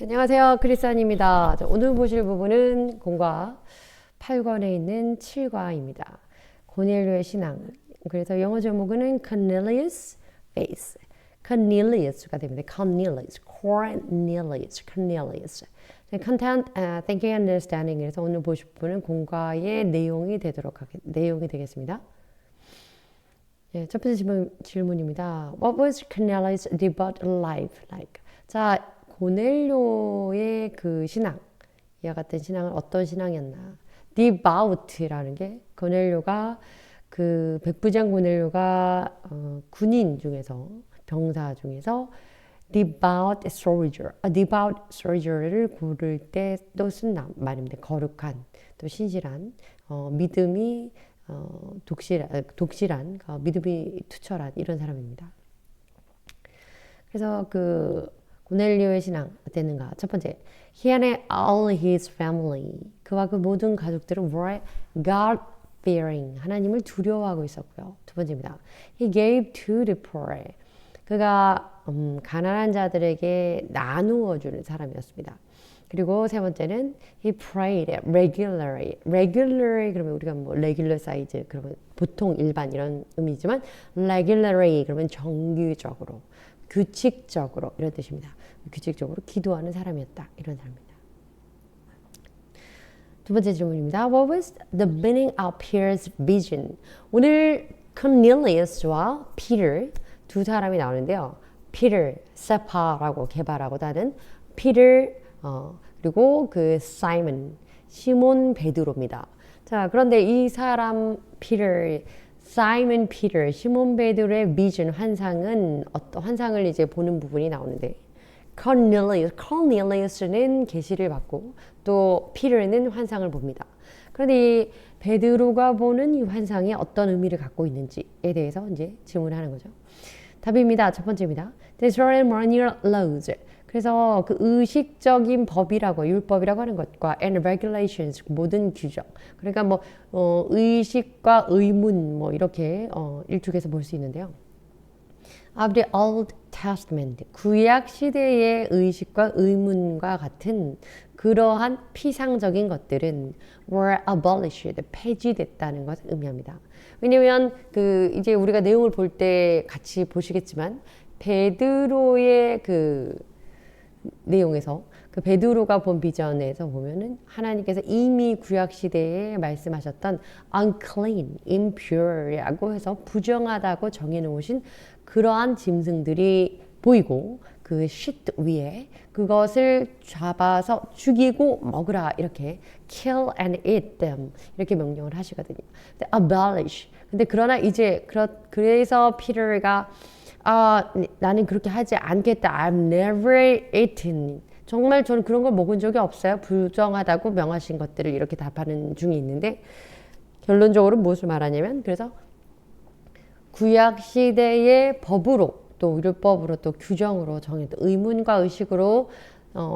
안녕하세요. 크리스안입니다. 오늘 보실 부분은 공과 8권에 있는 7과입니다. 고넬료의 신앙. 그래서 영어 제목은 Cornelius Faith. Cornelius가 됩니다. Cornelius. Content, Thinking and Understanding. 그래서 오늘 보실 부분은 공과의 내용이 되겠습니다. 네, 첫 번째 질문입니다. What was Cornelius' devout life like? 자, 고넬료의 그 신앙, 이와 같은 신앙은 어떤 신앙이었나? devout라는 게 고넬료가 그 백부장 고넬료가 군인 중에서 병사 중에서 devout soldier를 고를 때 또 쓴 말입니다. 거룩한 또 신실한 믿음이 독실한 믿음이 투철한 이런 사람입니다. 그래서 그 고넬료의 신앙 어땠는가? 첫 번째, he and all his family, 그와 그 모든 가족들은 were God-fearing, 하나님을 두려워하고 있었고요. 두 번째입니다, he gave to the poor, 그가 가난한 자들에게 나누어 주는 사람이었습니다. 그리고 세 번째는 he prayed regularly. 그러면 우리가 뭐 regular size 그러면 보통 일반 이런 의미지만 regularly 그러면 정기적으로, 규칙적으로 이런 뜻입니다. 규칙적으로 기도하는 사람이었다. 이런 사람입니다. 두 번째 질문입니다. What was the meaning of Peter's vision? 오늘 Cornelius와 Peter 두 사람이 나오는데요. Peter, 세파라고 개발하고도 하는 Peter 그리고 그 시몬 베드로입니다. 자, 그런데 이 사람 사이먼 피터, 시몬 베드로의 비전 환상은 어떤 환상을 이제 보는 부분이 나오는데 코넬리우스는 계시를 받고 또 피터는 환상을 봅니다. 그런데 이 베드로가 보는 이 환상이 어떤 의미를 갖고 있는지에 대해서 이제 질문을 하는 거죠. 답입니다. 첫 번째입니다. The ceremonial laws. 그래서 그 의식적인 법이라고 율법이라고 하는 것과 and regulations 모든 규정. 그러니까 뭐 의식과 의문 뭐 이렇게 일축해서 볼 수 있는데요. Of the Old Testament, 구약 시대의 의식과 의문과 같은 그러한 피상적인 것들은 were abolished, 폐지됐다는 것을 의미합니다. 왜냐하면 그 이제 우리가 내용을 볼 때 같이 보시겠지만 베드로의 그 내용에서 그 베드로가 본 비전에서 보면은 하나님께서 이미 구약 시대에 말씀하셨던 unclean, impure라고 해서 부정하다고 정해놓으신 그러한 짐승들이 보이고 그 shit 위에 그것을 잡아서 죽이고 먹으라 이렇게 kill and eat them 이렇게 명령을 하시거든요. abolish. 근데 그러나 이제 그래서 피터가 나는 그렇게 하지 않겠다. I've never eaten. 정말 저는 그런 걸 먹은 적이 없어요. 부정하다고 명하신 것들을 이렇게 답하는 중에 있는데 결론적으로 무엇을 말하냐면 그래서 구약 시대의 법으로 또 율법으로 또 규정으로 정했던 의문과 의식으로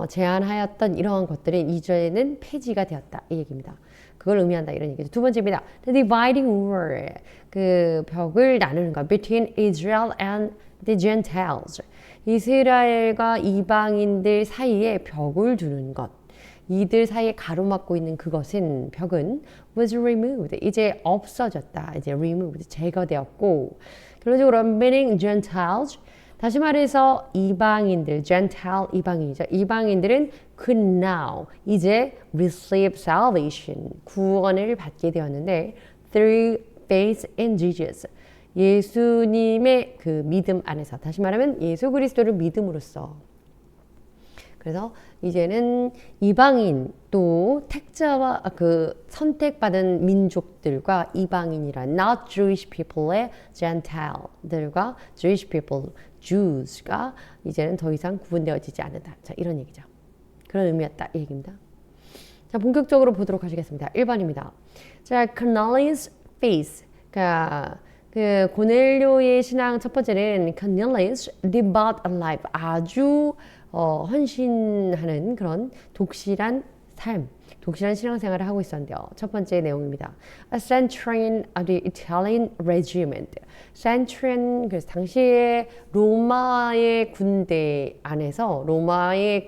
제한하였던 이러한 것들은 이제는 폐지가 되었다 이 얘기입니다. 그걸 의미한다 이런 얘기죠. 두 번째입니다. The dividing wall, 그 벽을 나누는 것 between Israel and the Gentiles, 이스라엘과 이방인들 사이에 벽을 두는 것, 이들 사이에 가로막고 있는 그것은 벽은 was removed, 이제 없어졌다, 이제 removed, 제거되었고 결론적으로 meaning Gentiles, 다시 말해서 이방인들, Gentile 이방인이죠. 이방인들은 could now, 이제 receive salvation, 구원을 받게 되었는데 through faith in Jesus, 예수님의 그 믿음 안에서, 다시 말하면 예수 그리스도를 믿음으로써. 그래서 이제는 이방인 또 택자와 그 선택받은 민족들과 이방인이란 not Jewish people의 Gentile들과 Jewish people, Jews가 이제는 더 이상 구분되어지지 않는다. 자, 이런 얘기죠. 그런 의미였다 이 얘기입니다. 자, 본격적으로 보도록 하시겠습니다. 1번입니다. 자, Cornelius Faith. 그러니까 그 고넬료의 신앙 첫 번째는 Cornelius devout life, 아주 헌신하는 그런 독실한 삶, 독실한 신앙생활을 하고 있었는데요. 첫 번째 내용입니다. A centurion of the Italian regiment. centurion, 그래서 당시에 로마의 군대 안에서 로마의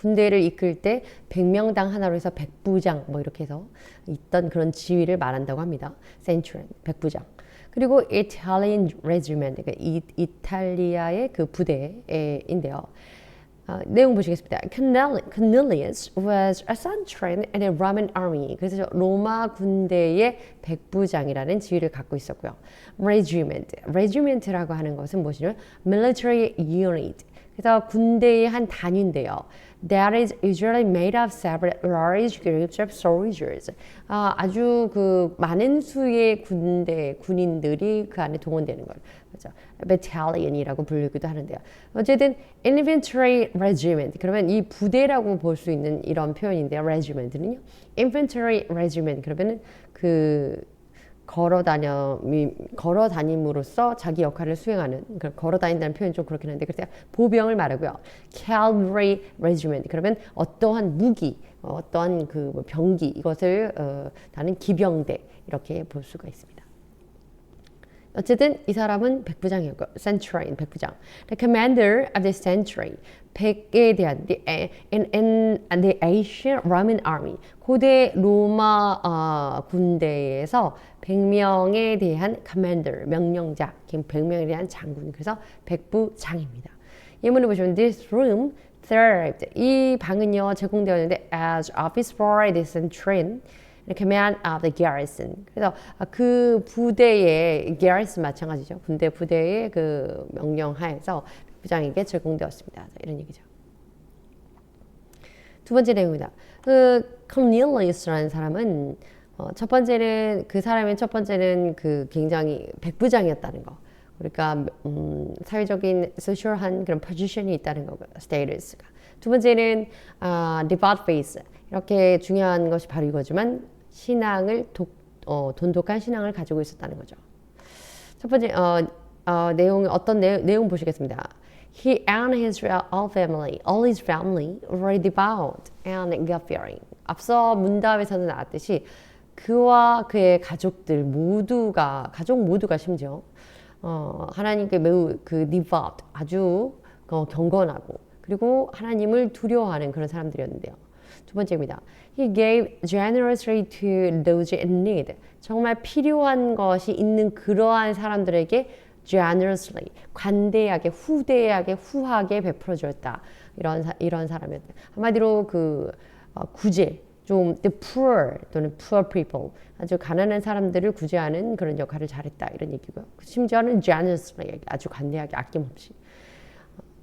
군대를 이끌 때 100명당 하나로 해서 백부장 뭐 이렇게 해서 있던 그런 지위를 말한다고 합니다. centurion, 백부장. 그리고 Italian regiment, 그러니까 이탈리아의 그 부대인데요. 내용 보시겠습니다. Cornelius was a centurion in the Roman army. 그래서 로마 군대의 백부장이라는 지위를 갖고 있었고요. regiment라고 하는 것은 무엇이냐면 military unit. 그래서 군대의 한 단위인데요. That is usually made of several large groups of soldiers. 아주 그 많은 수의 군인들이 그 안에 동원되는 걸. 그렇죠. battalion이라고 부르기도 하는데요. 어쨌든 infantry regiment. 그러면 이 부대라고 볼 수 있는 이런 표현인데요. regiment는요. infantry regiment. 그러면은 그 걸어 다님으로써 자기 역할을 수행하는, 걸어 다닌다는 표현이 좀 그렇긴 한데, 그래서 보병을 말하고요. cavalry regiment. 그러면 어떠한 무기, 어떠한 그 병기, 이것을 다는 기병대, 이렇게 볼 수가 있습니다. 어쨌든 이 사람은 백부장이었고, centurion, 백부장. The commander of the century, 백에 대한 in the ancient Roman army, 고대 로마 군대에서 100명에 대한 commander, 명령자, 100명에 대한 장군, 그래서 백부장입니다. 예문을 보시면 this room served, 이 방은요 제공되었는데 as office for the centurion, command of the garrison. 그래서 그 부대의 garrison 마찬가지죠. 군대 부대의 그 명령하에서 부장에게 제공되었습니다. 이런 얘기죠. 두 번째 내용입니다. 그 Cornelius라는 사람은 첫 번째는 그 사람의 첫 번째는 그 굉장히 백부장이었다는 거. 그러니까 사회적인 소셜한 그런 포지션이 있다는 거고요. 스테이터스가. 두 번째는 devout faith. 이렇게 중요한 것이 바로 이거지만 신앙을 돈독한 신앙을 가지고 있었다는 거죠. 첫 번째 내용 어떤 내용 보시겠습니다. He and his all his family were devout and God-fearing. 앞서 문답에서는 나왔듯이 그와 그의 가족 모두가 심지어 하나님께 매우 그 devout, 아주 경건하고 그리고 하나님을 두려워하는 그런 사람들이었는데요. 두 번째입니다. He gave generously to those in need. 정말 필요한 것이 있는 그러한 사람들에게 generously, 관대하게, 후하게 베풀어 주었다. 이런 사람이었다. 한마디로 그 구제, 좀 the poor 또는 poor people, 아주 가난한 사람들을 구제하는 그런 역할을 잘했다. 이런 얘기고요. 심지어는 generously, 아주 관대하게, 아낌없이.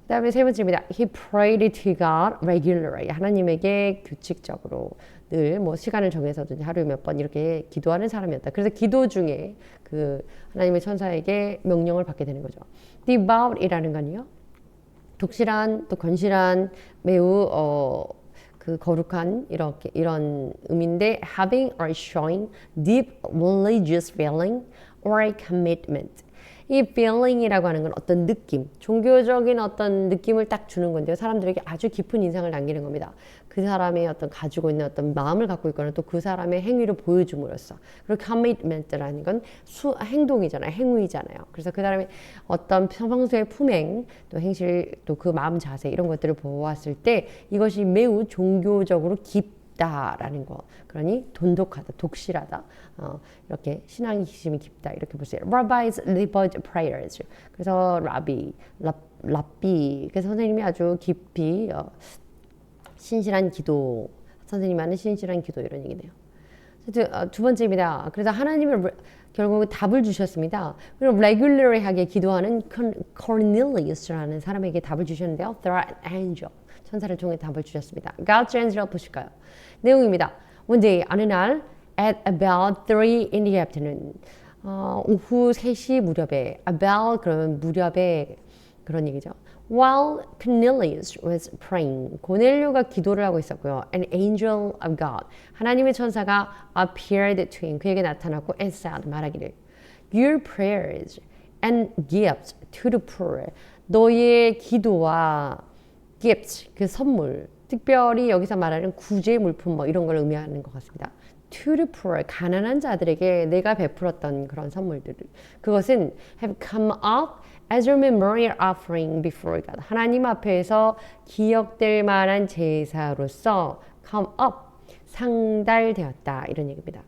그 다음에 세 번째입니다. He prayed to God regularly. 하나님에게 규칙적으로 늘 뭐 시간을 정해서든지 하루에 몇 번 이렇게 기도하는 사람이었다. 그래서 기도 중에 그 하나님의 천사에게 명령을 받게 되는 거죠. Devout이라는 건요. 독실한 또 건실한 매우 그 거룩한 이런 의미인데 having or showing deep religious feeling or commitment. 이 feeling이라고 하는 건 어떤 느낌, 종교적인 어떤 느낌을 딱 주는 건데요. 사람들에게 아주 깊은 인상을 남기는 겁니다. 그 사람의 어떤 가지고 있는 어떤 마음을 갖고 있거나 또 그 사람의 행위를 보여줌으로써. 그리고 commitment라는 건 행동이잖아요. 행위잖아요. 그래서 그 사람의 어떤 평소의 품행, 또 행실, 또 그 마음 자세 이런 것들을 보았을 때 이것이 매우 종교적으로 깊다라는 거. 그러니 돈독하다, 독실하다, 이렇게 신앙의 기심이 깊다 이렇게 보세요. Rabbis lived prayers. 그래서 랍비. 그래서 선생님이 아주 깊이 신실한 기도, 선생님 하는 신실한 기도 이런 얘기네요. 두 번째입니다. 그래서 하나님을 결국 답을 주셨습니다. 그리고 regularly하게 기도하는 Cornelius라는 사람에게 답을 주셨는데요. Through an angel. 천사를 통해 답을 주셨습니다. God's angel 보실까요? 내용입니다. One day, 어느 날 at about 3 in the afternoon, 오후 3시 무렵에, about 그러면 무렵에 그런 얘기죠. While Cornelius was praying, 고넬료가 기도를 하고 있었고요. An angel of God, 하나님의 천사가 appeared to him, 그에게 나타났고 and said, 말하기를 Your prayers and gifts to the poor, 너의 기도와 gifts, 그 선물, 특별히 여기서 말하는 구제 물품 뭐 이런 걸 의미하는 것 같습니다. To the poor, 가난한 자들에게 내가 베풀었던 그런 선물들, 그것은 have come up as a memorial offering before God. 하나님 앞에서 기억될 만한 제사로서 come up, 상달되었다. 이런 얘기입니다.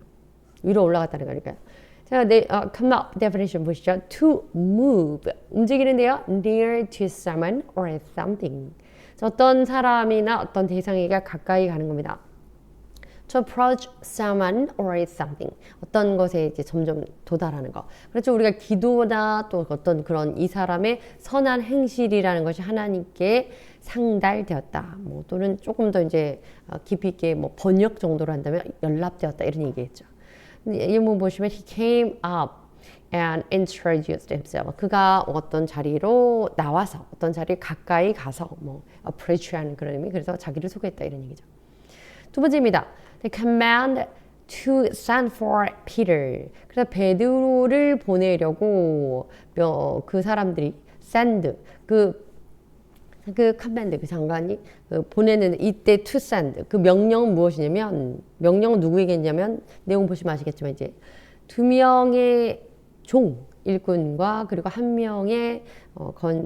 위로 올라갔다는 거니까요. 자, come up definition 보시죠. To move, 움직이는데요. near to someone or something. 어떤 사람이나 어떤 대상에게 가까이 가는 겁니다. To approach someone or something. 어떤 것에 이제 점점 도달하는 거. 그렇죠. 우리가 기도나 또 어떤 그런 이 사람의 선한 행실이라는 것이 하나님께 상달되었다. 뭐 또는 조금 더 이제 깊이 있게 뭐 번역 정도로 한다면 연락되었다 이런 얘기겠죠. 이 부분 보시면 he came up and introduced himself. 그가 어떤 자리로 나와서 어떤 자리에 가까이 가서 뭐 approach하는 그런 의미. 그래서 자기를 소개했다 이런 얘기죠. 두 번째입니다. The command to send for Peter. 그래서 베드로를 보내려고 그 사람들이 send 그 command 그 장관이 보내는 이때 to send 그 명령은 무엇이냐면 명령은 누구에게 했냐면 내용 보시면 아시겠지만 이제 두 명의 종 일꾼과 그리고 한 명의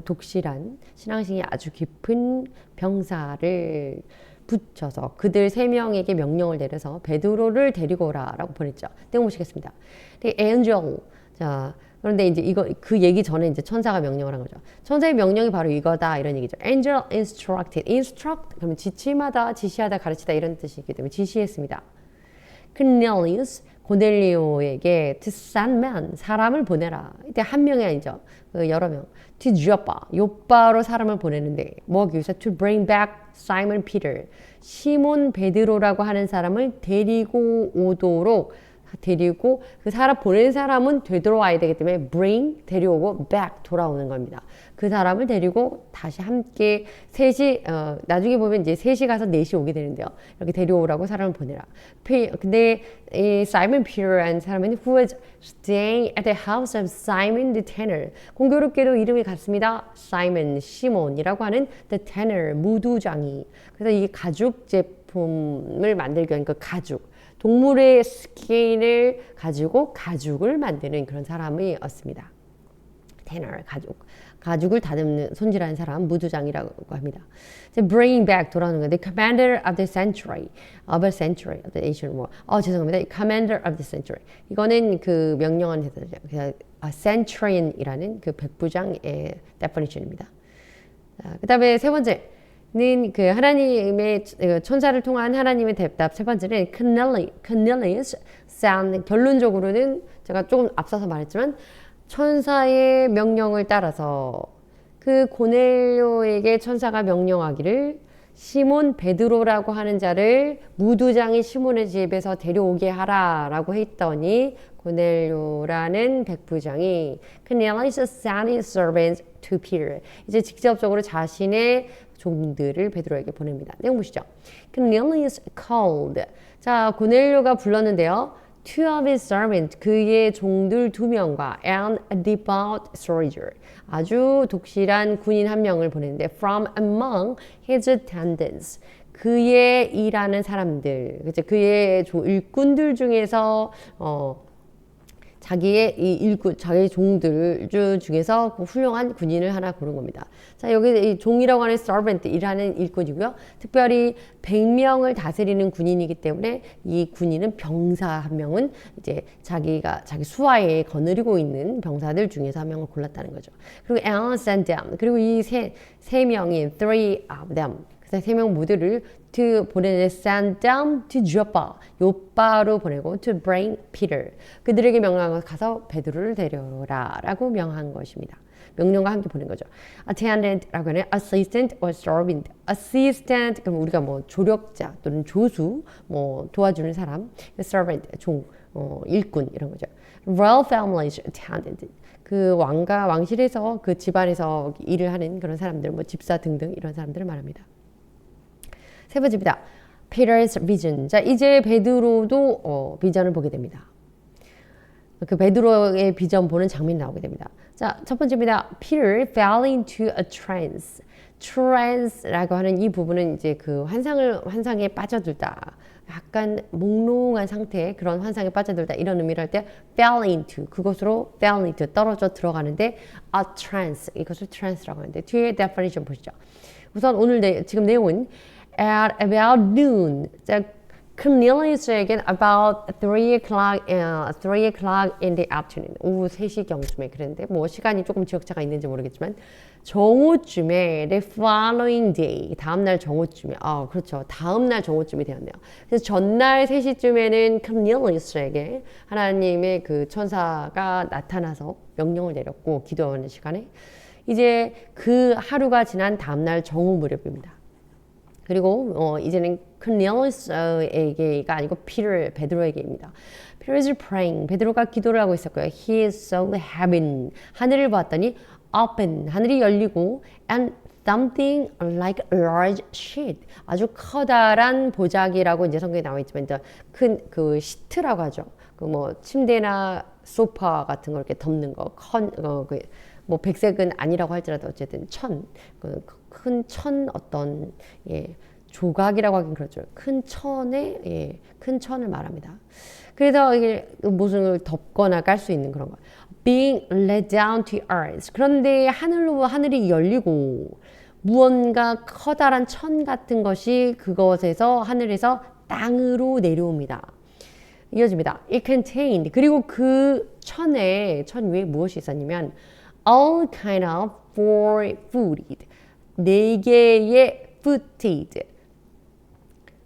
독실한 신앙심이 아주 깊은 병사를 붙여서 그들 세 명에게 명령을 내려서 베드로를 데리고 오라라고 보냈죠. 내용 보시겠습니다. The angel. 자, 그런데 이제 이거 그 얘기 전에 이제 천사가 명령을 한 거죠. 천사의 명령이 바로 이거다 이런 얘기죠. Angel instructed. Instruct 그러면 지침하다, 지시하다, 가르치다 이런 뜻이기 때문에 지시했습니다. Cornelius 고넬리오에게 to send men 사람을 보내라. 이때 한 명이 아니죠. 여러 명. To Joppa 요빠로 사람을 보내는데 뭐 하기 위해서 to bring back Simon Peter 시몬 베드로라고 하는 사람을 데리고 오도록 데리고 그 사람 보낸 사람은 되돌아와야 되기 때문에 bring 데려오고 back 돌아오는 겁니다. 그 사람을 데리고 다시 함께 셋이 나중에 보면 이제 셋이 가서 넷이 오게 되는데요. 이렇게 데려오라고 사람을 보내라. 근데 이 Simon Peter라는 사람은 who was staying at the house of Simon the tanner. 공교롭게도 이름이 같습니다. Simon 시몬이라고 하는 the tanner 무두장이. 그래서 이 가죽 제품을 만들기 위한 그 가죽. 동물의 스킨을 가지고 가죽을 만드는 그런 사람이었습니다. tanner, 가죽을 다듬는 손질하는 사람, 무두장이라고 합니다. Bringing back 돌아오는 건데, commander of the century, of a century of the ancient war. 죄송합니다. Commander of the century. 이거는 그 명령한 대사죠. centurion이라는 그 백부장의 definition입니다. 그다음에 세 번째. 는 그 하나님의 천사를 통한 하나님의 대답 세 번째는 Cornelius sent 결론적으로는 제가 조금 앞서서 말했지만 천사의 명령을 따라서 그 고넬료에게 천사가 명령하기를 시몬 베드로라고 하는 자를 무두장이 시몬의 집에서 데려오게 하라라고 했더니 고넬료라는 백부장이 Cornelius sent his servants to Peter. 이제 직접적으로 자신의 종들을 베드로에게 보냅니다. 내용 보시죠. Cornelius called. 자, 고넬료가 불렀는데요. Two of his servants, 그의 종들 두 명과 and a devout soldier, 아주 독실한 군인 한 명을 보냈는데 from among his attendants, 그의 일하는 사람들, 그의 일꾼들 중에서 자기의 이 일꾼, 자기의 종들 중에서 훌륭한 군인을 하나 고른 겁니다. 자, 여기 이 종이라고 하는 servant, 일하는 일꾼이고요. 특별히 100명을 다스리는 군인이기 때문에 이 군인은 병사 한 명은 이제 자기 수하에 거느리고 있는 병사들 중에서 한 명을 골랐다는 거죠. 그리고 and sent them. 그리고 이 세 명이 three of them. 그래서 세 명 모두를 보내는 send them to Joppa, 요빠로 보내고 to bring Peter. 그들에게 명령하고 가서 베드로를 데려오라라고 명한 것입니다. 명령과 함께 보낸 거죠. Attendant라고 하는 assistant or servant. assistant 그럼 우리가 뭐 조력자 또는 조수, 뭐 도와주는 사람, servant 종, 일꾼 이런 거죠. Royal family's attendant. 그 왕실에서 그 집안에서 일을 하는 그런 사람들, 뭐 집사 등등 이런 사람들을 말합니다. 세 번째입니다. Peter's vision. 자, 이제 베드로도 비전을 보게 됩니다. 그 베드로의 비전 보는 장면이 나오게 됩니다. 자, 첫 번째입니다. Peter fell into a trance. trance라고 하는 이 부분은 이제 그 환상에 빠져들다. 약간 몽롱한 상태 그런 환상에 빠져들다 이런 의미를 할 때 fell into 그것으로 fell into 떨어져 들어가는데 a trance 이것을 trance라고 하는데 뒤에 definition 보시죠. 우선 오늘 지금 내용은 at about noon Cornelius에겐 about 3 o'clock in the afternoon 오후 3시경쯤에 그랬는데 뭐 시간이 조금 지역차가 있는지 모르겠지만 정오쯤에 the following day 다음날 정오쯤에 그렇죠 다음날 정오쯤이 되었네요. 그래서 전날 3시쯤에는 Cornelius에게 하나님의 그 천사가 나타나서 명령을 내렸고 기도하는 시간에 이제 그 하루가 지난 다음날 정오 무렵입니다. 그리고 이제는 Cornelius에게가 아니고 베드로에게입니다. Peter is praying. 베드로가 기도를 하고 있었고요. He saw the heaven. 하늘을 봤더니 open. 하늘이 열리고 and something like a large sheet. 아주 커다란 보자기라고 이제 성경에 나와 있지만 큰 그 시트라고 하죠. 그 뭐 침대나 소파 같은 걸 이렇게 덮는 거. 뭐 백색은 아니라고 할지라도 어쨌든 큰 천 어떤 조각이라고 하긴 그렇죠. 큰 천을 말합니다. 그래서 이게 무슨 걸 덮거나 깔 수 있는 그런 거. Being let down to earth. 그런데 하늘이 열리고 무언가 커다란 천 같은 것이 그것에서 하늘에서 땅으로 내려옵니다. 이어집니다. It contained. 그리고 그 천 위에 무엇이 있었냐면 all kind of four-footed 4개의 footed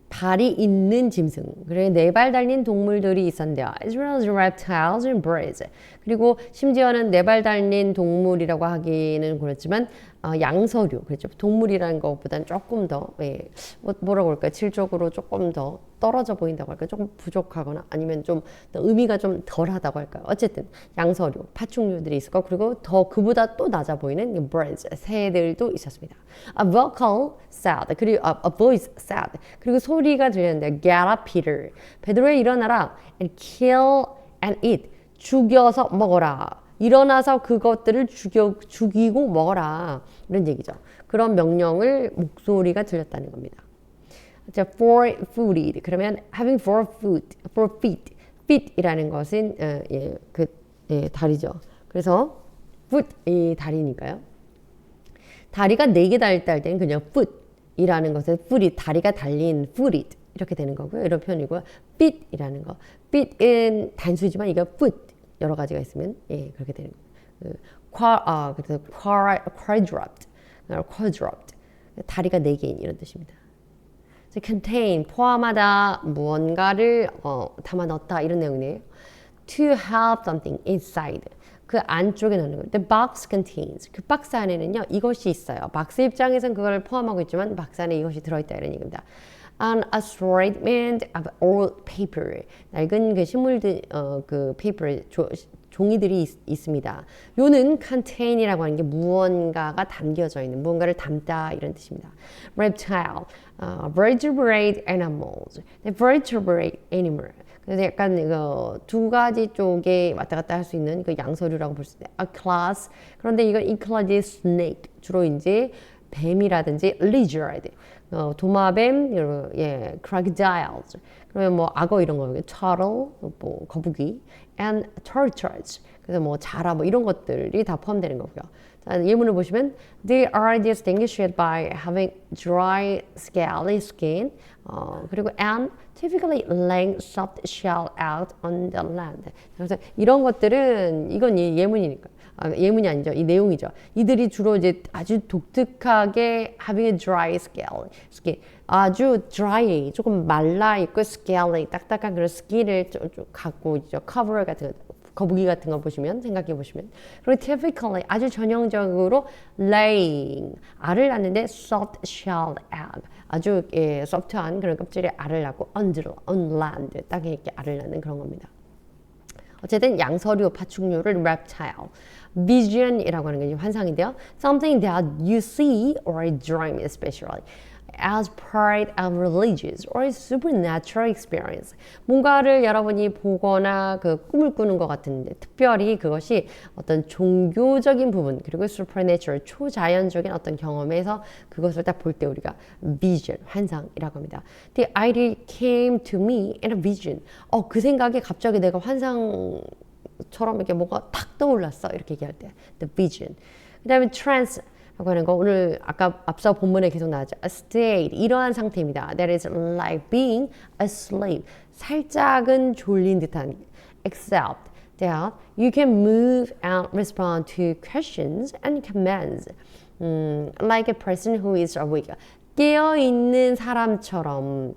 발이 있는 짐승 그리고 4발 달린 동물들이 있었는데요. as well as reptiles and birds 그리고 심지어는 4발 달린 동물이라고 하기는 그렇지만 양서류 그렇죠. 동물이라는 것보다는 조금 더 뭐라고 할까요? 질적으로 조금 더 떨어져 보인다고 할까요? 조금 부족하거나 아니면 좀 의미가 좀 덜하다고 할까요? 어쨌든 양서류, 파충류들이 있을 거 그리고 더 그보다 또 낮아 보이는 birds, 새들도 있었습니다. A vocal sound 그리고 a voice sound 그리고 소리가 들렸는데 Get up, Peter. 베드로야 일어나라 and kill and eat. 죽여서 먹어라. 일어나서 그것들을 죽이고 먹어라. 이런 얘기죠. 그런 명령을 목소리가 들렸다는 겁니다. 자, four-footed. 그러면 having four feet. feet이라는 것은 다리죠. 그래서 foot 이 다리니까요. 다리가 4개 달릴 때는 그냥 foot이라는 것은 foot이 다리가 달린 footed 이렇게 되는 거고요. 이런 표현이고요. feet이라는 거. feet은 단수지만 이거 foot 여러 가지가 있으면 그렇게 되는 거예요. 그래서 quadruped 다리가 4개인 이런 뜻입니다. contain 포함하다 무언가를 담아 넣다 이런 내용이네요. To have something inside 그 안쪽에 넣는 거예요. The box contains 그 박스 안에는요 이것이 있어요. 박스 입장에서는 그걸 포함하고 있지만 박스 안에 이것이 들어있다 이런 얘기입니다. An assortment of old paper 낡은 그 식물들 그 paper 종이들이 있습니다. 요는 contain이라고 하는 게 무언가가 담겨져 있는 무언가를 담다 이런 뜻입니다. Reptile, vertebrate animals, vertebrate animal. 그래서 약간 두 가지 쪽에 왔다 갔다 할 수 있는 그 양서류라고 볼 수 있어요. A class. 그런데 이건 이 클래스의 snake 주로 이제 뱀이라든지 lizard. 도마뱀, crocodiles, 그러면 뭐 악어 이런 거, turtle, 뭐 거북이, and tortoise, 그래서 뭐 자라 뭐 이런 것들이 다 포함되는 거고요. 자, 예문을 보시면 they are distinguished by having dry, scaly skin, 그리고 and typically laying soft shell out on the land. 그래서 이런 것들은 이건 예문이니까. 예문이 아니죠. 이 내용이죠. 이들이 주로 이제 아주 독특하게 having a dry scale, 아주 dry, 조금 말라 있고 scaly, 딱딱한 그런 스킨을 좀 갖고 있죠. cover 같은 거, 거북이 같은 거 보시면 생각해 보시면 그리고 typically 아주 전형적으로 laying 알을 낳는데 soft shelled egg 아주 소프트한 그런 껍질에 알을 낳고 on land 땅에 이렇게 알을 낳는 그런 겁니다. 어쨌든 양서류, 파충류를 reptile, vision이라고 하는 게 환상인데요. Something that you see or dream especially. as part of religious or supernatural experience. 뭔가를 여러분이 보거나 그 꿈을 꾸는 것 같은데 특별히 그것이 어떤 종교적인 부분 그리고 supernatural 초자연적인 어떤 경험에서 그것을 딱 볼 때 우리가 vision 환상이라고 합니다. The idea came to me in a vision. 그 생각이 갑자기 내가 환상처럼 이렇게 뭐가 탁 떠올랐어 이렇게 얘기할 때 the vision. 그다음에 trance 라고 하는 거 오늘 아까 앞서 본문에 계속 나왔죠. A state 이러한 상태입니다. That is like being asleep. 살짝은 졸린 듯한 except that you can move and respond to questions and commands like a person who is awake. 깨어있는 사람처럼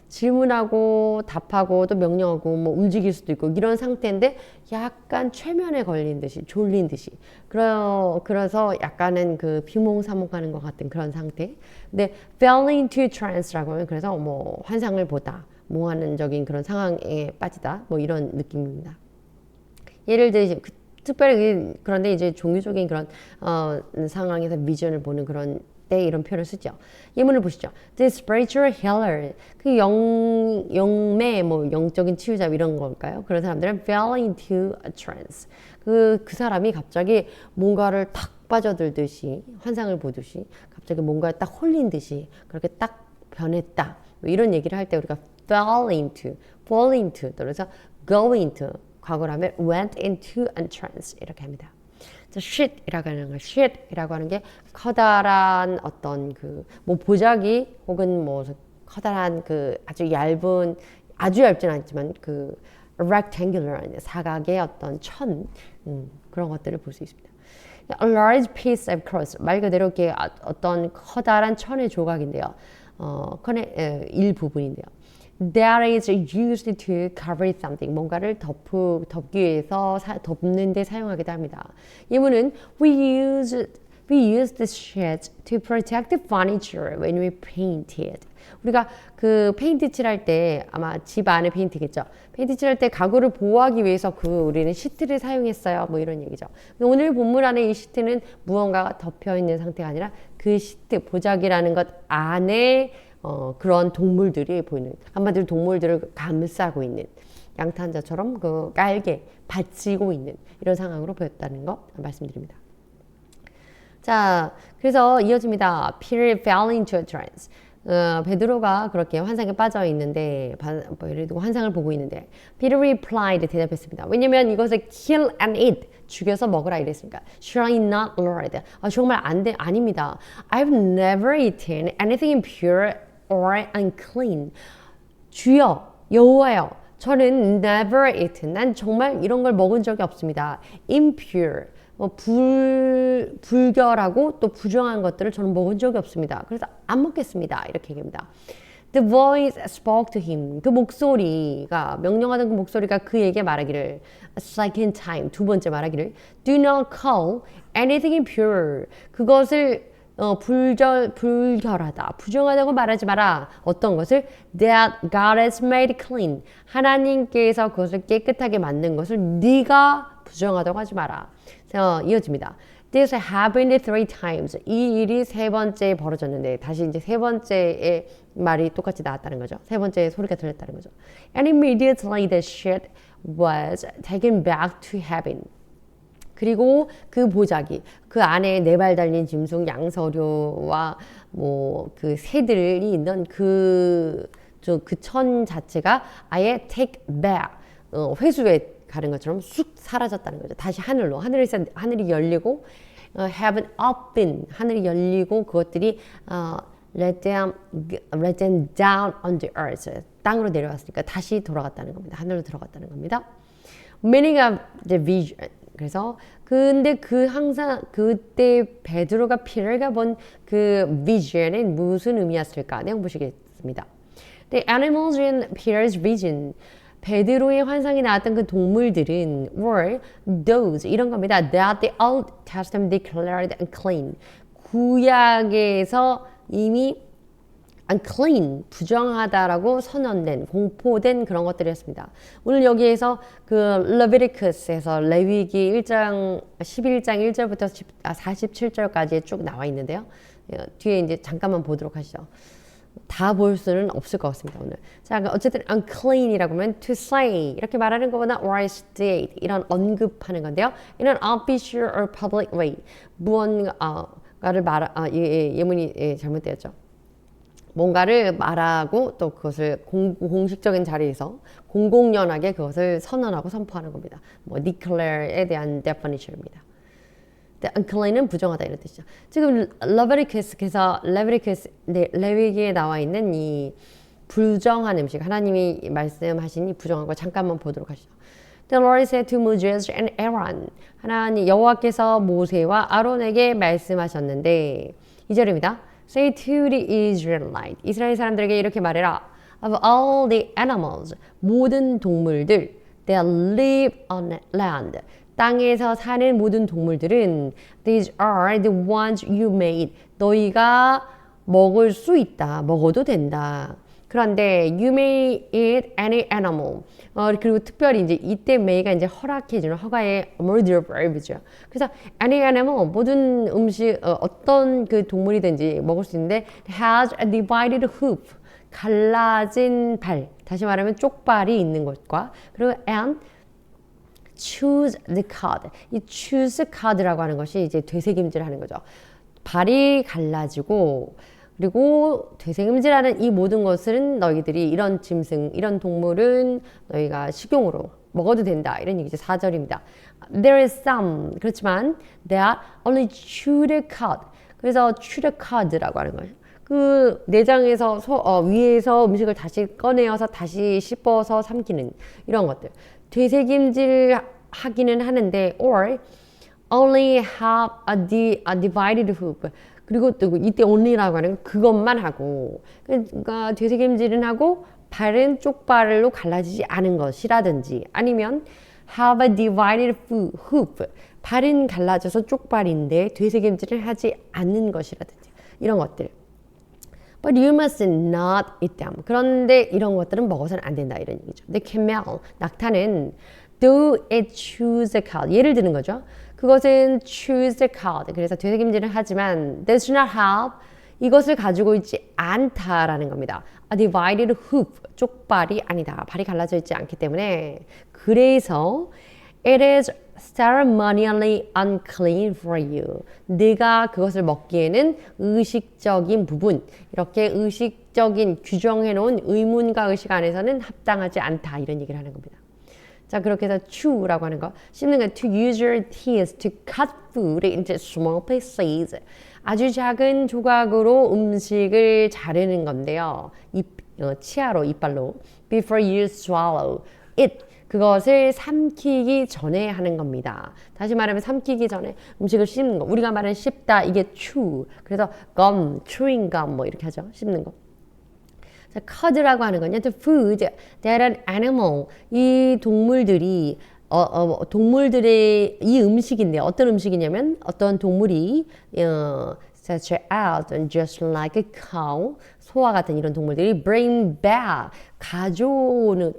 질문하고 답하고 또 명령하고 뭐 움직일 수도 있고 이런 상태인데 약간 최면에 걸린 듯이 졸린 듯이 그래서 약간은 그 비몽사몽하는 것 같은 그런 상태. 근데 fell into trance라고 하면 그래서 뭐 환상을 보다 몽환적인 그런 상황에 빠지다 뭐 이런 느낌입니다. 예를 들어 특별히 그런데 이제 종교적인 그런 상황에서 비전을 보는 그런 때 이런 표현을 쓰죠. 예문을 보시죠. The spiritual healer, 그 영매, 뭐 영적인 치유자 이런 걸까요? 그런 사람들은 fell into a trance. 그 사람이 갑자기 뭔가를 탁 빠져들듯이 환상을 보듯이 갑자기 뭔가에 딱 홀린 듯이 그렇게 딱 변했다. 뭐 이런 얘기를 할 때 우리가 fall into 그래서 go into 과거라면 went into a trance 이렇게 합니다. shit이라고 하는 거, shit이라고 하는 게 커다란 어떤 그 뭐 보자기 혹은 뭐 커다란 그 아주 얇지는 않지만 그 rectangular 사각의 어떤 그런 것들을 볼 수 있습니다. A large piece of cross 말 그대로 이렇게 어떤 커다란 천의 조각인데요. 일부분인데요. That is used to cover something. 뭔가를 덮기 위해서 덮는 데 사용하기도 합니다. 예문은 We use this sheet to protect the furniture when we paint it. 우리가 그 페인트 칠할 때 아마 집 안에 페인트겠죠. 페인트 칠할 때 가구를 보호하기 위해서 우리는 시트를 사용했어요. 뭐 이런 얘기죠. 오늘 본문 안에 이 시트는 무언가가 덮여 있는 상태가 아니라 그 시트 보자기라는 것 안에 그런 동물들이 보이는 한마디로 동물들을 감싸고 있는 양탄자처럼 그 깔개 받치고 있는 이런 상황으로 보였다는 거 말씀드립니다. 자, 그래서 이어집니다. Peter fell into a trance. 베드로가 그렇게 환상에 빠져 있는데 예를 들고 환상을 보고 있는데 Peter replied 대답했습니다. 왜냐면 이것을 kill and eat 죽여서 먹으라 이랬으니까 Surely not, Lord. 정말 아닙니다. I've never eaten anything impure or unclean. 주여, 여호와여, 저는 never eaten. 난 정말 이런 걸 먹은 적이 없습니다. Impure, 불결하고 또 부정한 것들을 저는 먹은 적이 없습니다. 그래서 안 먹겠습니다. 이렇게 얘기합니다. The voice spoke to him. 그 목소리가 명령하던 그 목소리가 그에게 말하기를 a second time 두 번째 말하기를 Do not call anything impure. 그것을 불결하다, 부정하다고 말하지 마라. 어떤 것을? That God has made clean. 하나님께서 그것을 깨끗하게 만든 것을 네가 부정하다고 하지 마라. 이어집니다. This happened 3 times. 이 일이 세 번째 벌어졌는데 다시 이제 세 번째의 말이 똑같이 나왔다는 거죠. 세 번째 소리가 들렸다는 거죠. And immediately the ship was taken back to heaven. 그리고 그 보자기, 그 안에 4발 달린 짐승, 양서류와 뭐 그 새들이 있는 그 천 자체가 아예 take back, 회수에 가는 것처럼 쑥 사라졌다는 거죠. 다시 하늘이 열리고 heaven open, 하늘이 열리고 그것들이 let them down on the earth, 땅으로 내려왔으니까 다시 돌아갔다는 겁니다. 하늘로 들어갔다는 겁니다. Meaning of the vision. 그래서 근데 항상 그때 베드로가 피터가 본 그 vision은 무슨 의미였을까? 내용 보시겠습니다. The animals in Peter's vision. 베드로의 환상에 나왔던 그 동물들은 were those 이런 겁니다. That the Old Testament declared unclean. 구약에서 이미 unclean, 부정하다라고 선언된, 공포된 그런 것들이었습니다. 오늘 여기에서 그 레비티쿠스에서 레위기 1장 11장 1절부터 47절까지 쭉 나와 있는데요. 뒤에 이제 잠깐만 보도록 하시죠. 다 볼 수는 없을 것 같습니다, 오늘. 자, 어쨌든 unclean이라고 하면 to say 이렇게 말하는 것보다 or state 이런 언급하는 건데요. 이는 official or public way 무언가를 예문이 잘못되었죠. 뭔가를 말하고 또 그것을 공식적인 자리에서 공공연하게 그것을 선언하고 선포하는 겁니다. 뭐 declare에 대한 definition입니다. unclean은 부정하다 이런 뜻이죠. 지금 레비티쿠스에서 레위기에 나와 있는 이 부정한 음식, 하나님이 말씀하신 이 부정한 거 잠깐만 보도록 하시죠. The Lord said to Moses and Aaron. 하나님 여호와께서 모세와 아론에게 말씀하셨는데 2절입니다. Say to the Israelite. 이스라엘 사람들에게 이렇게 말해라. Of all the animals, 모든 동물들, that live on land. 땅에서 사는 모든 동물들은 these are the ones you made. 너희가 먹을 수 있다. 먹어도 된다. 그런데 you may eat any animal. 그리고 특별히 이제 이때 may가 이제 허락해주는 허가의 murder verb죠. 그래서 any animal 모든 음식 어떤 그 동물이든지 먹을 수 있는데 has a divided hoof. 갈라진 발. 다시 말하면 쪽발이 있는 것과 그리고 and choose the card. 이 choose card라고 하는 것이 이제 되새김질하는 거죠. 발이 갈라지고 그리고 되새김질하는 이 모든 것은 너희들이 이런 짐승, 이런 동물은 너희가 식용으로 먹어도 된다. 이런 얘기죠. 4절입니다. There is some. 그렇지만 that only chew the cud. 그래서 chew the cud라고 하는 거예요. 그 내장에서 위에서 음식을 다시 꺼내어서 다시 씹어서 삼키는 이런 것들. 되새김질 하기는 하는데 or only have a divided hoof. 그리고 또 이때 only라고 하는 건 그것만 하고 그러니까 되새김질은 하고 발은 쪽발로 갈라지지 않은 것이라든지 아니면 have a divided hoof. 발은 갈라져서 쪽발인데 되새김질을 하지 않는 것이라든지 이런 것들. But you must not eat them. 그런데 이런 것들은 먹어서는 안 된다 이런 얘기죠. The camel, 낙타는 do it choose a cud. 예를 드는 거죠. 그것은 choose a cud. 그래서 되새김질을 하지만 does not have 이것을 가지고 있지 않다라는 겁니다. A divided hoof. 쪽발이 아니다. 발이 갈라져 있지 않기 때문에 그래서 it is ceremonially unclean for you. 네가 그것을 먹기에는 의식적인 부분, 이렇게 의식적인 규정해 놓은 의문과 의식 안에서는 합당하지 않다. 이런 얘기를 하는 겁니다. 자, 그렇게 해서 chew라고 하는 거, 씹는 거, to use your teeth to cut food into small pieces. 아주 작은 조각으로 음식을 자르는 건데요. 치아로, 이빨로. Before you swallow it. 그것을 삼키기 전에 하는 겁니다. 다시 말하면 삼키기 전에 음식을 씹는 거. 우리가 말하는 씹다, 이게 chew. 그래서 gum, chewing gum 뭐 이렇게 하죠. 씹는 거. 자, cud라고 하는 건요. The food that an animal. 이 동물들이 동물들의 이 음식인데 어떤 음식이냐면 어떤 동물이 such as just like a cow 소와 같은 이런 동물들이 bring back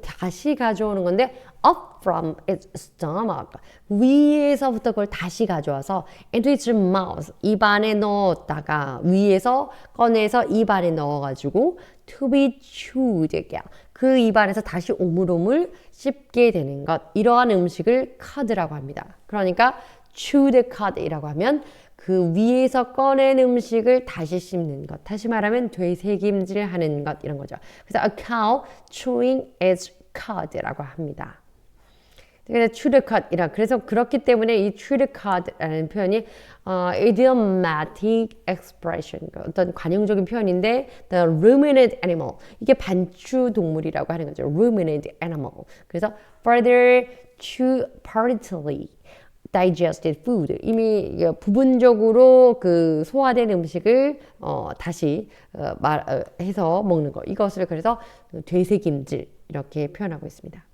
다시 가져오는 건데 up from its stomach 위에서부터 그걸 다시 가져와서 into its mouth 입 안에 넣었다가 위에서 꺼내서 입 안에 넣어가지고 to be chewed 그 입 안에서 다시 오물오물 씹게 되는 것 이러한 음식을 cud라고 합니다. 그러니까 chewed cud이라고 하면 그 위에서 꺼낸 음식을 다시 씹는 것. 다시 말하면 되새김질 하는 것 이런 거죠. 그래서 a cow chewing its cud라고 합니다. 그래서 chew the cud이라. 그래서 그렇기 때문에 이 chew the cud라는 표현이 idiomatic expression 어떤 관용적인 표현인데 the ruminant animal 이게 반추 동물이라고 하는 거죠. ruminant animal. 그래서 further chew partly digested food 이미 부분적으로 그 소화된 음식을 다시 해서 먹는 거 이것을 그래서 되새김질 이렇게 표현하고 있습니다.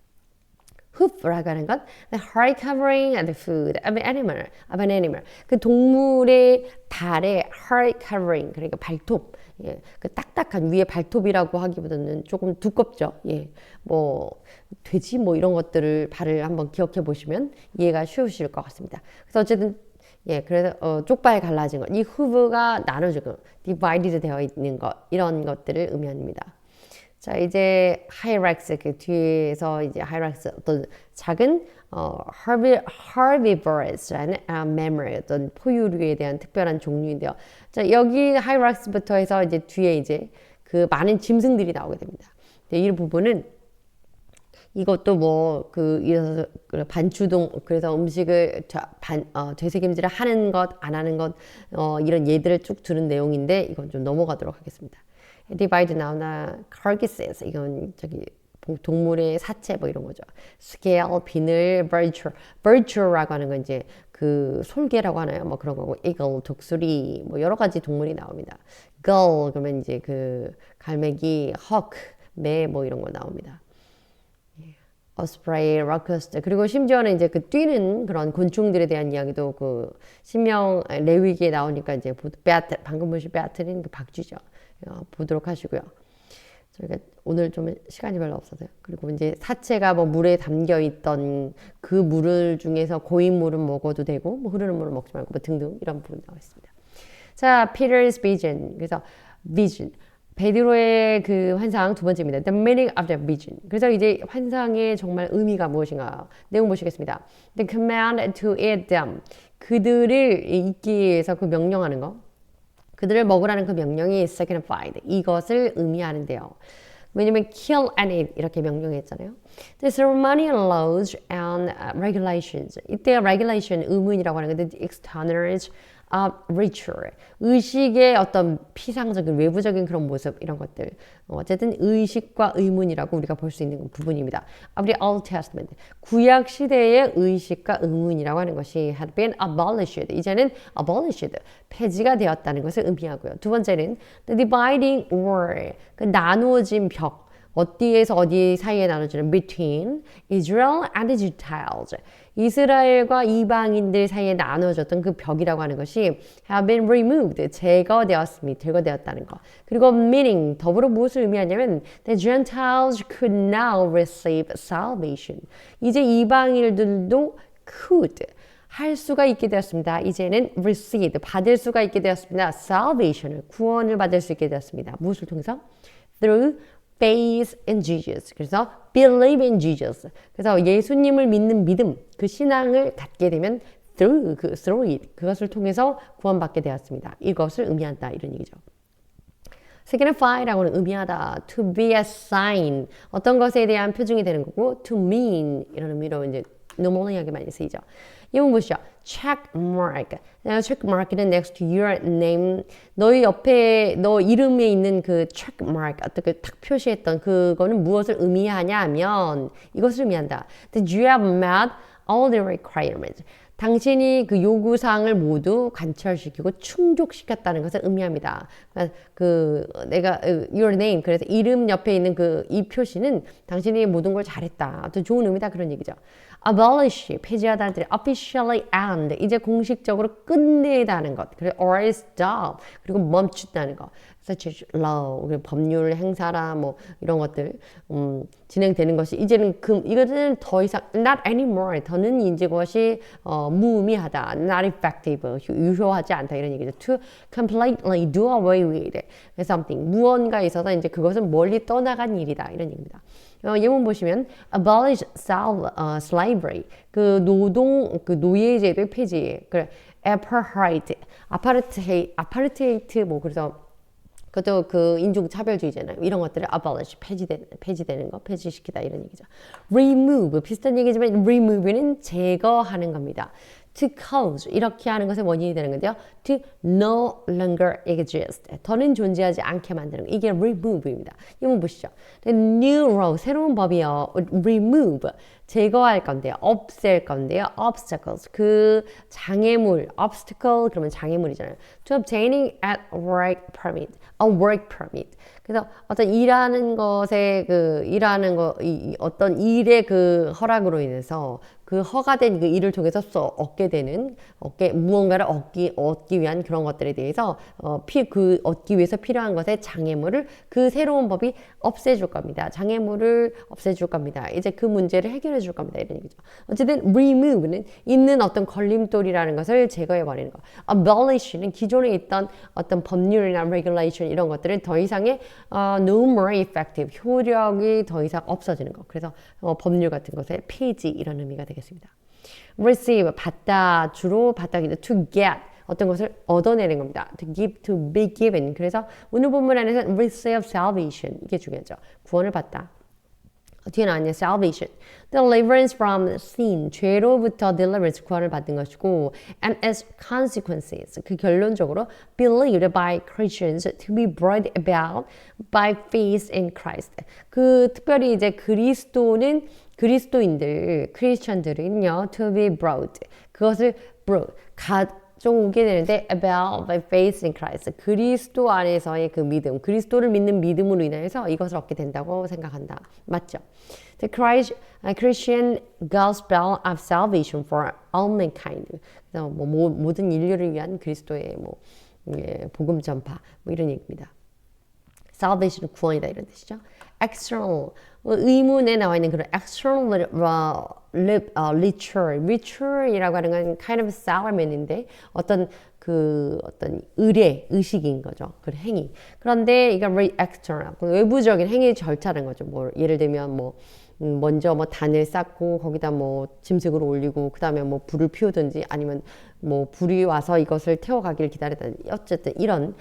hoof라고 하는 건 the hard covering and the food of an animal. 그 동물의 발의 hard covering, 그러니까 발톱. 예, 그 딱딱한 위에 발톱이라고 하기보다는 조금 두껍죠. 예, 뭐 돼지 뭐 이런 것들을 발을 한번 기억해 보시면 이해가 쉬우실 것 같습니다. 그래서 어쨌든 예, 그래서 쪽발 갈라진 것, 이 hoove가 나눠지고 divided 되어 있는 것 이런 것들을 의미합니다. 자, 이제 hyrax 그 뒤에서 이제 hyrax 어떤 작은 herbivoraus라는 mammal 어떤 포유류에 대한 특별한 종류인데요. 자, 여기 hyrax부터 해서 이제 뒤에 이제 그 많은 짐승들이 나오게 됩니다. 이 부분은 이것도 뭐 그 반추동 그래서 음식을 되새김질을 하는 것 안 하는 것 이런 예들을 쭉 들은 내용인데 이건 좀 넘어가도록 하겠습니다. divide 나오나 carcasses 이건 저기 동물의 사체 뭐 이런 거죠. scale 비늘 vulture라고 하는 건 이제 그 솔개라고 하나요? 뭐 그런 거고 eagle 독수리 뭐 여러 가지 동물이 나옵니다. gull 그러면 이제 그 갈매기 hawk 매 뭐 이런 거 나옵니다. osprey, locust 그리고 심지어는 이제 그 뛰는 그런 곤충들에 대한 이야기도 그 신명 레위기에 나오니까 이제 방금 보신 베아트린 그 박쥐죠. 보도록 하시고요. 저희가 오늘 좀 시간이 별로 없어서요. 그리고 이제 사체가 뭐 물에 담겨 있던 그 물을 중에서 고인 물은 먹어도 되고 뭐 흐르는 물은 먹지 말고 뭐 등등 이런 부분 나와 있습니다. 자, Peter's vision. 그래서 vision. 베드로의 그 환상 두 번째입니다. The meaning of the vision. 그래서 이제 환상의 정말 의미가 무엇인가 내용 보시겠습니다. The command to eat them. 그들을 잊기 위해서 그 명령하는 거. 그들을 먹으라는 그 명령이 signified. 이것을 의미하는데요. 왜냐면 kill and eat 이렇게 명령했잖아요. The ceremonial laws and regulations. 이때 regulation 의문이라고 하는 건데 externals of ritual. 의식의 어떤 피상적인 외부적인 그런 모습 이런 것들. 어쨌든 의식과 의문이라고 우리가 볼 수 있는 부분입니다. Of the Old Testament. 구약 시대의 의식과 의문이라고 하는 것이 had been abolished. 이제는 abolished. 폐지가 되었다는 것을 의미하고요. 두 번째는 the dividing wall. 그 나누어진 벽. 어디에서 어디 사이에 나눠지는 between Israel and the Gentiles. 이스라엘과 이방인들 사이에 나눠졌던 그 벽이라고 하는 것이 have been removed. 제거되었다는 거. 그리고 meaning 더불어 무엇을 의미하냐면 the Gentiles could now receive salvation. 이제 이방인들도 could 할 수가 있게 되었습니다. 이제는 receive 받을 수가 있게 되었습니다. salvation을 구원을 받을 수 있게 되었습니다. 무엇을 통해서? through faith in Jesus. 그래서 believe in Jesus. 그래서 예수님을 믿는 믿음, 그 신앙을 갖게 되면 through it. 그것을 통해서 구원받게 되었습니다. 이것을 의미한다. 이런 얘기죠. signify라고는 의미하다. to be a sign. 어떤 것에 대한 표징이 되는 거고 to mean 이런 의미로 이제 노멀리하게 많이 쓰이죠. 이건 보시죠. check mark. check mark는 next to your name. 너희 옆에 너 이름에 있는 그 check mark 어떻게 탁 표시했던 그거는 무엇을 의미하냐 하면 이것을 의미한다. That you have met all the requirements. 당신이 그 요구사항을 모두 관철시키고 충족시켰다는 것을 의미합니다. 그 내가 your name 그래서 이름 옆에 있는 그 이 표시는 당신이 모든 걸 잘했다. 아주 좋은 의미다 그런 얘기죠. abolish 폐지하다는 뜻이 officially end 이제 공식적으로 끝내다는 것. 그리고 or stop 그리고 멈춘다는 것. such as law 법률 행사라 뭐 이런 것들 진행되는 것이 이제는 이것은 더 이상 not anymore 더는 이제 그것이 무의미하다 not effective 유효하지 않다 이런 얘기죠. to completely do away with something 무언가에 있어서 이제 그것은 멀리 떠나간 일이다 이런 얘기입니다. 예문 보시면 abolish slavery 그 노동 그 노예제도의 폐지 그래 apartheid 뭐 그래서 그것도 그 인종차별주의잖아요. 이런 것들을 abolish, 폐지되는 거, 폐지시키다 이런 얘기죠. remove, 비슷한 얘기지만 remove는 제거하는 겁니다. to cause 이렇게 하는 것의 원인이 되는 건데요. to no longer exist. 더는 존재하지 않게 만드는 거. 이게 remove입니다. 이거 보시죠. new law 새로운 법이요. remove 제거할 건데요. 없앨 건데요. obstacles 그 장애물 obstacle 그러면 장애물이잖아요. to obtaining at work permit a work permit 그래서 어떤 일하는 것에 일하는 어떤 일의 그 허락으로 인해서 그 허가된 그 일을 통해서 얻게 되는 무언가를 얻기 위한 그런 것들에 대해서 얻기 위해서 필요한 것의 장애물을 그 새로운 법이 없애줄 겁니다. 장애물을 없애줄 겁니다. 이제 그 문제를 해결해 줄 겁니다. 이런 얘기죠. 어쨌든 remove는 있는 어떤 걸림돌이라는 것을 제거해 버리는 거. abolish는 기존에 있던 어떤 법률이나 regulation 이런 것들은 더 이상의 no more effective 효력이 더 이상 없어지는 거. 그래서 법률 같은 것의 폐지 이런 의미가 되겠습니다. receive 받다 주로 받다기도 to get 어떤 것을 얻어내는 겁니다. to give, to be given. 그래서 오늘 본문 안에서 receive salvation 이게 중요하죠. 구원을 받다. 뒤에 나왔네요. salvation. deliverance from sin. 죄로부터 deliverance 구원을 받는 것이고 and its consequences. 그 결론적으로 believed by Christians to be brought about by faith in Christ. 그 특별히 이제 그리스도인들, 크리스천들은요, to be brought. 그것을 brought. 가져오게 되는데 about by faith in Christ. 그리스도 안에서의 그 믿음, 그리스도를 믿는 믿음으로 인해서 이것을 얻게 된다고 생각한다. 맞죠? The Christian gospel of salvation for all mankind. 그래서 모든 인류를 위한 그리스도의 복음 전파 이런 얘기입니다. salvation은 구원이다 이런 뜻이죠. external 의문에 나와 있는 그런 external ritual이라고 하는 건 kind of ceremony인데 어떤 의식인 거죠. 그 행위. 그런데 이게 external 외부적인 행위 절차라는 거죠. 예를 들면 먼저 단을 쌓고 거기다 짐승을 올리고 그다음에 불을 피우든지 아니면 불이 와서 이것을 태워가길 기다리든지 어쨌든 이런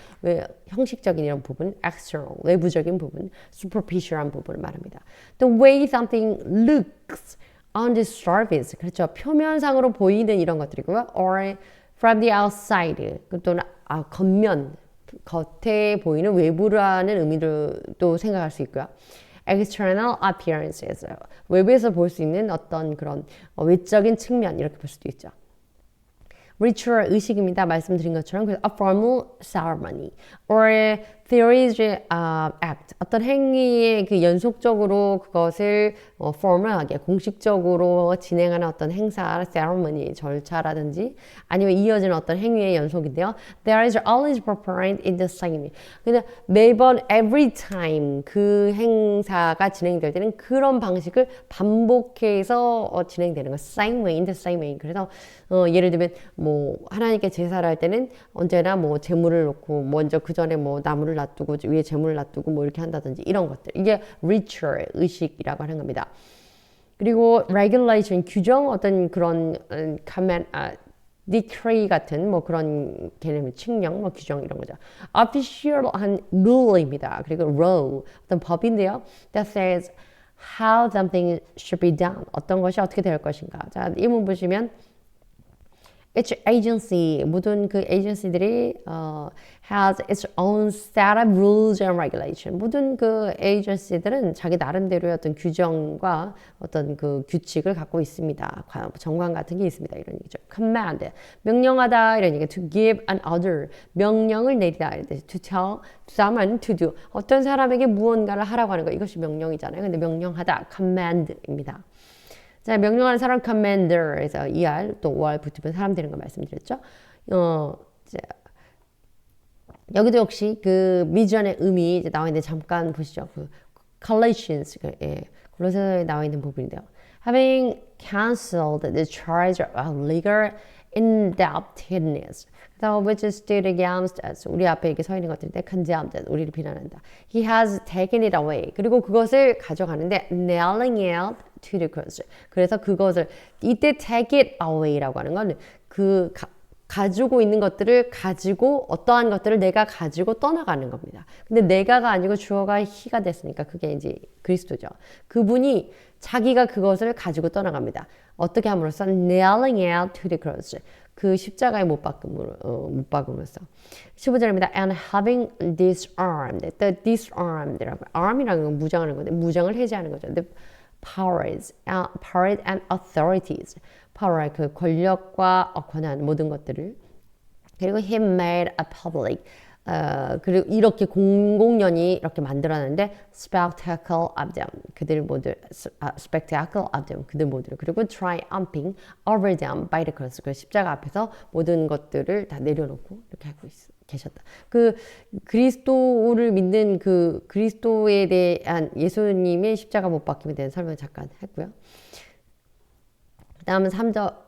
형식적인 이런 부분 external 외부적인 부분 superficial한 부분을 말합니다. The way something looks on the surface 그렇죠. 표면상으로 보이는 이런 것들이고요. or from the outside 또는 겉면 겉에 보이는 외부라는 의미도 생각할 수 있고요. external appearances 외부에서 볼 수 있는 어떤 그런 외적인 측면 이렇게 볼 수도 있죠. ritual 의식입니다. 말씀드린 것처럼 a formal ceremony or theories act 어떤 행위의 그 연속적으로 그것을 formal하게 공식적으로 진행하는 어떤 행사, ceremony 절차라든지 아니면 이어지는 어떤 행위의 연속인데요. There is always performed in the same. 근데 매번 every time 그 행사가 진행될 때는 그런 방식을 반복해서 진행되는 거. Same way, in the same way. 그래서 예를 들면 하나님께 제사를 할 때는 언제나 제물을 놓고 먼저 그 전에 나무를 놔두고 위에 제물을 놔두고 이렇게 한다든지 이런 것들 이게 ritual 의식이라고 하는 겁니다. 그리고 regulation 규정 어떤 그런 command decree 같은 그런 개념 칙령 규정 이런 거죠. official한 rule입니다. 그리고 law 어떤 법인데요. that says how something should be done 어떤 것이 어떻게 될 것인가. 자, 이 문 보시면 Each agency, 모든 그 agency들이 has its own set of rules and regulation. 모든 그 agency들은 자기 나름대로의 어떤 규정과 어떤 그 규칙을 갖고 있습니다. 정관 같은 게 있습니다. 이런 얘기죠. command, 명령하다 이런 얘기. to give an order, 명령을 내리다. to tell someone to do. 어떤 사람에게 무언가를 하라고 하는 거. 이것이 명령이잖아요. 근데 명령하다, command입니다. 자, 명령하는 사람 commander에서 ER 또 OR 붙으면 사람 되는 거 말씀드렸죠. 자, 여기도 역시 그 미전의 의미 이제 나와 있는데 잠깐 보시죠. 그 Galatians 골로새서에 나와 있는 부분인데요. Having cancelled the charge of legal indebtedness, which stood against us. 우리 앞에 이렇게 서 있는 것들인데 condemned, 우리를 비난한다. He has taken it away. 그리고 그것을 가져가는데 nailing it to the cross. 그래서 그것을 이때 take it away라고 하는 건 그 가지고 있는 것들을 가지고 어떠한 것들을 내가 가지고 떠나가는 겁니다. 근데 내가가 아니고 주어가 he가 됐으니까 그게 이제 그리스도죠. 그분이 자기가 그것을 가지고 떠나갑니다. 어떻게 함으로써? nailing it to the cross. 그 십자가에 못 박음으로써. 15절입니다. And having disarmed, the disarmed라고. arm이라는 건 무장하는 건데 무장을 해제하는 거죠. The powers and authorities. power, 그 권력과 권한 모든 것들을. 그리고 he made a public. 그리고 이렇게 공공연히 이렇게 만들어놨는데 spectacle of them 그들 모두 spectacle of them 그들 모두 그리고 triumphing over them by the cross 그 십자가 앞에서 모든 것들을 다 내려놓고 이렇게 하고 계셨다. 그 그리스도를 믿는 그 그리스도에 대한 예수님의 십자가 못 박힘에 대한 설명을 잠깐 했고요. 그다음은 3절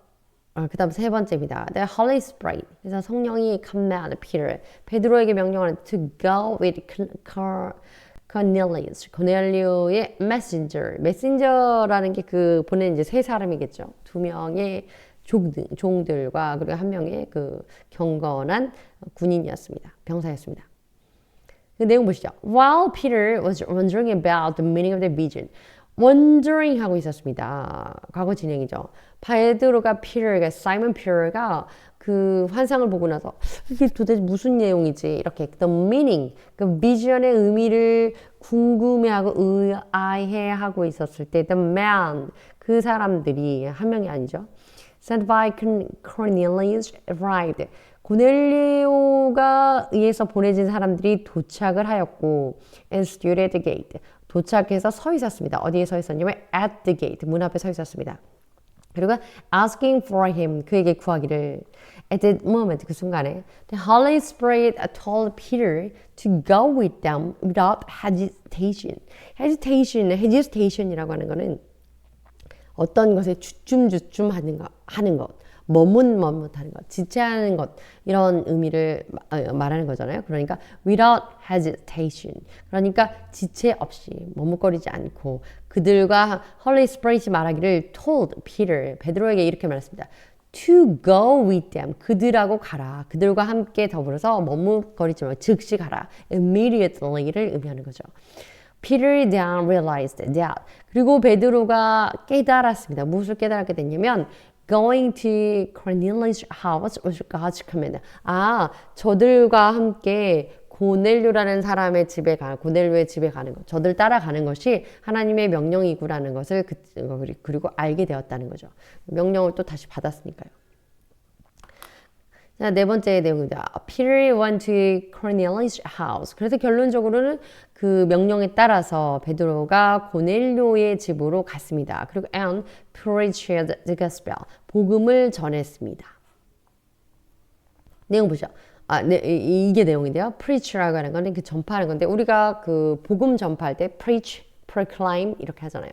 그 다음 세 번째입니다. The Holy Spirit. 그래서 성령이 command Peter. 베드로에게 명령하는 to go with Cornelius. 고넬료의 messenger. 메신저라는 게 그 보낸 이제 세 사람이겠죠. 두 명의 종들과 그리고 한 명의 그 경건한 군인이었습니다. 병사였습니다. 그 내용 보시죠. While Peter was wondering about the meaning of the vision. wondering 하고 있었습니다. 과거 진행이죠. 베드로가 피터가 사이먼 피터가 그 환상을 보고 나서 이게 도대체 무슨 내용이지? 이렇게 the meaning, 그 비전의 의미를 궁금해하고 의아해하고 있었을 때 the man, 그 사람들이 한 명이 아니죠. Sent by Cornelius arrived. 고넬료가 의해서 보내진 사람들이 도착을 하였고 and stood at the gate. 도착해서 서 있었습니다. 어디에 서 있었냐면 at the gate, 문 앞에 서 있었습니다. 그리고 asking for him, 그에게 구하기를 at that moment, 그 순간에 the Holy Spirit told Peter to go with them without hesitation. hesitation이라고 하는 거는 어떤 것에 주춤주춤 하는 것, 머뭇머뭇하는 것, 지체하는 것 이런 의미를 말하는 거잖아요. 그러니까 without hesitation. 그러니까 지체 없이 머뭇거리지 않고 그들과 Holy Spirit이 말하기를 told Peter, 베드로에게 이렇게 말했습니다. To go with them. 그들하고 가라. 그들과 함께 더불어서 머뭇거리지 말고 즉시 가라. Immediately를 의미하는 거죠. Peter then realized that. 그리고 베드로가 깨달았습니다. 무엇을 깨달았게 됐냐면 Going to Cornelius' house was God's command. 저들과 함께 고넬료라는 사람의 집에 고넬료의 집에 가는 것, 저들 따라가는 것이 하나님의 명령이구라는 것을 그리고 알게 되었다는 거죠. 명령을 또 다시 받았으니까요. 자, 네 번째 내용입니다. Peter went to Cornelius' house. 그래서 결론적으로는 그 명령에 따라서 베드로가 고넬료의 집으로 갔습니다. 그리고 and preached the gospel. 복음을 전했습니다. 내용 보시죠. 네, 이게 내용인데요. preach라고 하는 거는 그 전파하는 건데 우리가 그 복음 전파할 때 preach, proclaim 이렇게 하잖아요.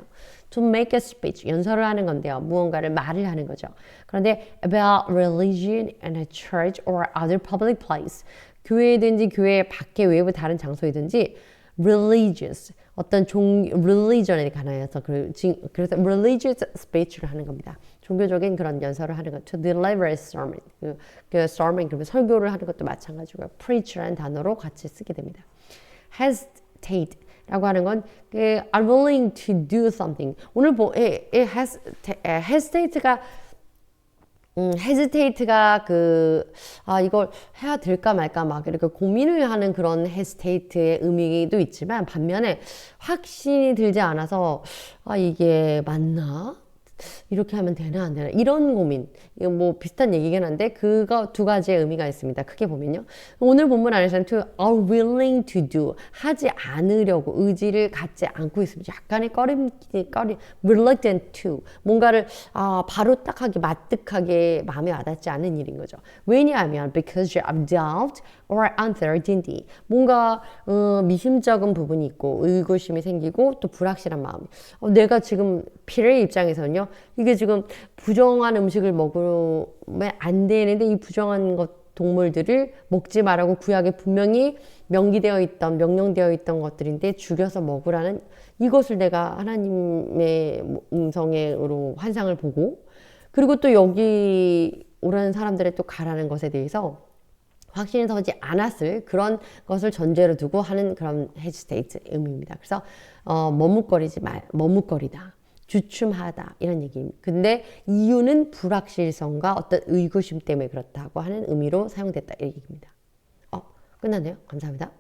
To make a speech, 연설을 하는 건데요. 무언가를 말을 하는 거죠. 그런데 about religion and a church or other public place, 교회든지 교회 밖에 외부 다른 장소이든지 religious, 어떤 religion에 관하여서 그래서 religious speech를 하는 겁니다. 종교적인 그런 연설을 하는 것. To deliver a sermon, 그 sermon 그러면 설교를 하는 것도 마찬가지고요. preach라는 단어로 같이 쓰게 됩니다. hesitate 라고 하는 건 are willing to do something. 오늘 hesitate가 이걸 해야 될까 말까 막 이렇게 고민을 하는 그런 hesitate의 의미도 있지만 반면에 확신이 들지 않아서 이게 맞나? 이렇게 하면 되나 안 되나 이런 고민, 이거 뭐 비슷한 얘기긴 한데 그거 두 가지의 의미가 있습니다. 크게 보면요, 오늘 본문 안에서는 to are willing to do, 하지 않으려고 의지를 갖지 않고 있습니다. 약간의 reluctant to, 뭔가를 바로 딱 하기 마뜩하게 마음에 와닿지 않은 일인 거죠. 왜냐하면 because of doubt or uncertainty, 뭔가 미심쩍은 부분이 있고 의구심이 생기고 또 불확실한 마음. 내가 지금 피터의 입장에서는요, 이게 지금 부정한 음식을 먹으면 안 되는데 이 부정한 동물들을 먹지 말라고 구약에 분명히 명령되어 있던 것들인데 죽여서 먹으라는, 이것을 내가 하나님의 음성으로 환상을 보고, 그리고 또 여기 오라는 사람들의 또 가라는 것에 대해서 확신이 서지 않았을 그런 것을 전제로 두고 하는 그런 hesitate 의미입니다. 그래서 머뭇거리다, 주춤하다 이런 얘기입니다. 근데 이유는 불확실성과 어떤 의구심 때문에 그렇다고 하는 의미로 사용됐다 이 얘기입니다. 끝났네요. 감사합니다.